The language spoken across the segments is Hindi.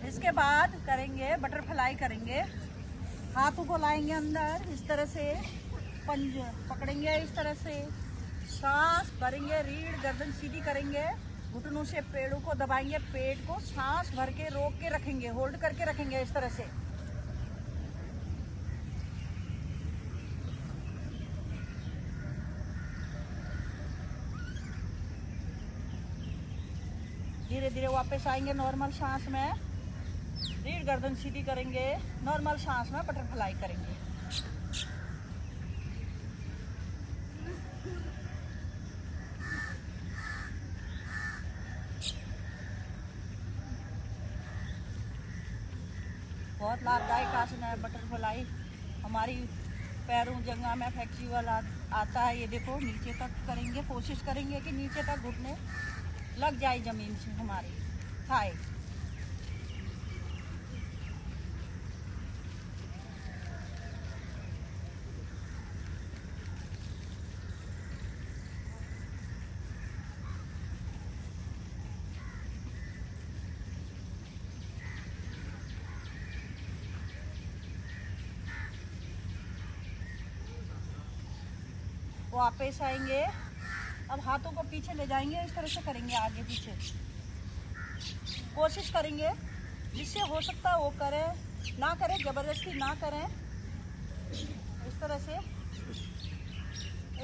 इसके बाद करेंगे बटरफ्लाई करेंगे। हाथों को लाएंगे अंदर इस तरह से, पंज पकड़ेंगे इस तरह से, सांस भरेंगे, रीढ़ गर्दन सीधी करेंगे, घुटनों से पेड़ों को दबाएंगे, पेट को सांस भर के रोक के रखेंगे, होल्ड करके रखेंगे इस तरह से। धीरे धीरे वापस आएंगे नॉर्मल सांस में, रीढ़ गर्दन सीधी करेंगे, नॉर्मल सांस में बटरफ्लाई करेंगे। बहुत लाभदायक आसन है बटरफ्लाई। हमारी पैरों जंघा में फ्लेक्सिबल आता है। ये देखो नीचे तक करेंगे, कोशिश करेंगे कि नीचे तक घुटने लग जाए जमीन से हमारी थाई। वापस आएंगे, अब हाथों को पीछे ले जाएंगे, इस तरह से करेंगे आगे पीछे। कोशिश करेंगे जिससे हो सकता है वो करें, ना करें जबरदस्ती ना करें। इस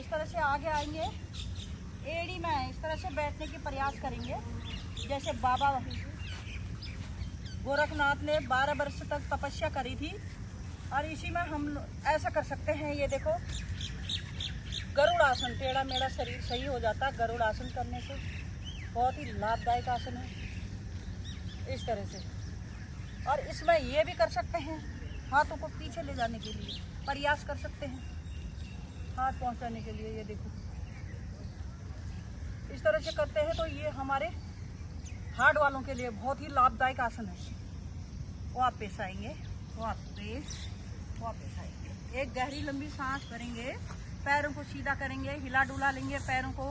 तरह से आगे आएंगे, एड़ी में इस तरह से बैठने की प्रयास करेंगे जैसे बाबा गोरखनाथ ने 12 वर्ष तक तपस्या करी थी, और इसी में हम ऐसा कर सकते हैं। ये देखो गरुड़ आसन, टेढ़ा मेढ़ा शरीर सही हो जाता है गरुड़ आसन करने से। बहुत ही लाभदायक आसन है इस तरह से। और इसमें ये भी कर सकते हैं, हाथों को पीछे ले जाने के लिए प्रयास कर सकते हैं, हाथ पहुंचाने के लिए। ये देखो इस तरह से करते हैं तो ये हमारे हार्ट वालों के लिए बहुत ही लाभदायक आसन है। वापस आएंगे, वापस आएंगे, एक गहरी लंबी सांस भरेंगे, पैरों को सीधा करेंगे, हिला डुला लेंगे पैरों को,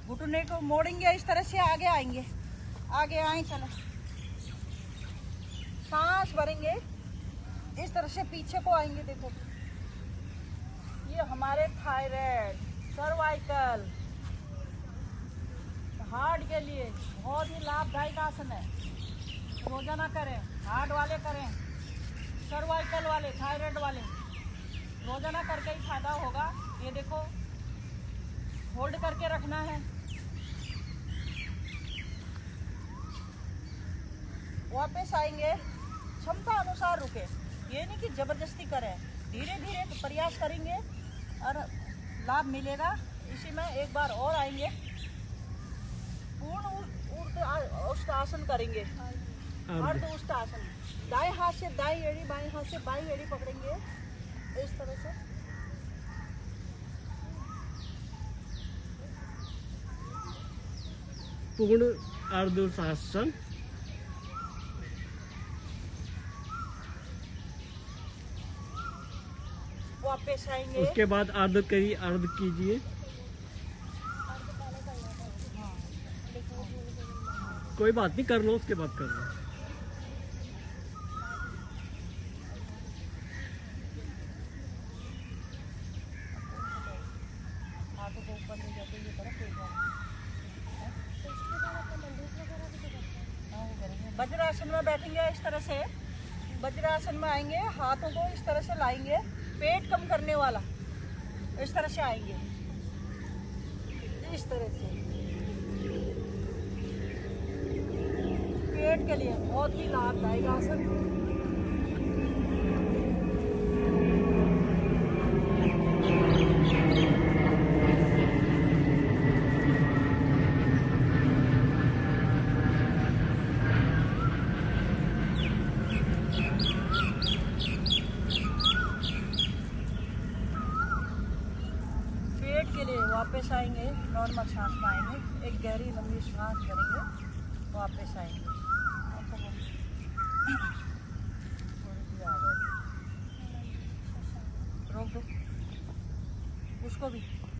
घुटने को मोड़ेंगे, इस तरह से आगे आएंगे, आगे आए चलो, सांस भरेंगे, इस तरह से पीछे को आएंगे। देखो ये हमारे थायराइड, सर्वाइकल, हार्ट के लिए बहुत ही लाभदायक आसन है। रोजाना करें, हार्ट वाले करें, सर्वाइकल वाले, थायराइड वाले, रोजाना करके ही फायदा होगा। ये देखो होल्ड करके रखना है। वापस आएंगे, क्षमता अनुसार रुके, ये नहीं कि जबरदस्ती करें, धीरे धीरे प्रयास करेंगे और लाभ मिलेगा। इसी में एक बार और आएंगे, पूर्ण उष्टासन करेंगे, अर्ध उष्टासन। दाएं हाथ से दाएं एड़ी, बाएं हाथ से बाएं एड़ी पकड़ेंगे इस तरह से। पूर्ण अर्धोष्टासन। वापस आएंगे, उसके बाद अर्ध कीजिए। कोई बात नहीं, कर लो, उसके बाद कर लो। वज्रासन में बैठेंगे इस तरह से, वज्रासन में आएंगे, हाथों को इस तरह से लाएंगे, पेट कम करने वाला, इस तरह से आएंगे, इस तरह से पेट के लिए बहुत ही लाभदायक आसन। के लिए वापस आएंगे, नॉर्मल सांस में आएंगे, एक गहरी लंबी सांस करेंगे, वापस आएंगे। रोक दो उसको भी।